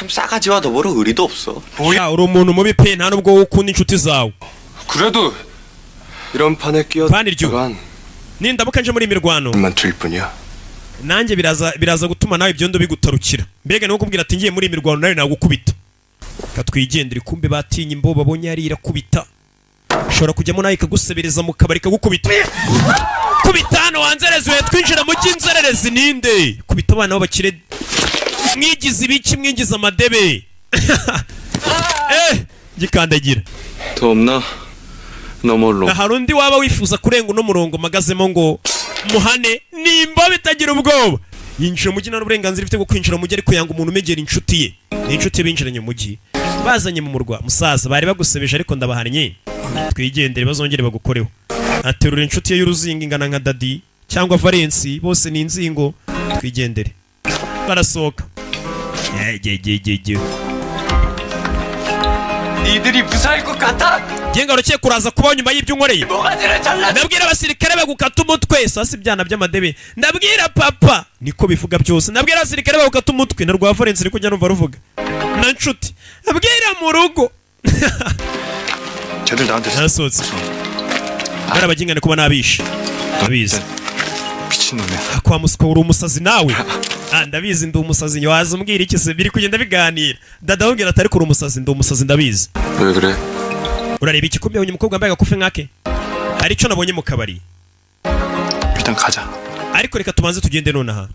참 싸가지와 더불어 의리도 없어. 야, uri umuntu mubi pe nta nubwo wowe ukunda inshuti zawe. 그래도 이런 판에 끼어들면 nindamuka nje muri imirwano 만들 뿐이야. nanjye biraza gutuma nawe ibyondo bigutarukira. Mbega no kubwira ati ngiye muri imirwano nawe nagukubita. Katwigendere kumbe batinye imbo babonye ari irakubita. Ushobora kujyamo nawe ikagusebereza mu kabari kagukubita. Kubita hano wanzerezwe twinjira mu cy'inzererezi ninde? Kubita abana b'abakire. Mwigize ibiki mwigize amadebe. Gikandagira. Tomna nomolo. Hari undi waba wifuza kurenga uno murongo magazemo ngo muhane nimba bitagira ubwoba. Yinjira mu gina n'uburenganzira ifite bwo kwinjira mu gihe ariko yanga umuntu umegera inshuti ye. Ni inshuti binjiranye mu gihe. Bazanye mu murwa musaza bari bagusebeje ariko ndabahannye. Twigendere bazongere bagukoreho. Aterura inshuti ye y'uruzinga ingana nka Dadi cyangwa Valence bose ni inzingo. Twigendere. Barasohoka. 니들이 무사할 것 같아? Genga rukeye kuraza kuba nyuma y'ibyo unkoreye. Ndabwira abasirikare bagukata umutwe sasa ibyana by'amadebe. Ndabwira papa niko bivuga byose. Ndabwira abasirikare bagukata umutwe na rwa Valence ariko njya numva ruvuga. Na nshuti. Abwira mu rugo. 쟤들 나한테 nasotse. Barabagingane kuba nabishe. Ndabizi. 미친놈이야. Kwa musiko uri umusazi nawe. Ndabizi ndi umusazi waza umbwira iki se biri kugenda biganira. Dada wongera atari kuri umusazi ndi umusazi ndabizi. 왜 그래? Urareba iki kumbe uyu mukobwa wambaye agakufe nkake? Ari cyo nabonye mu kabari. 일단 가자. Ariko reka tubanze tugende nonaha.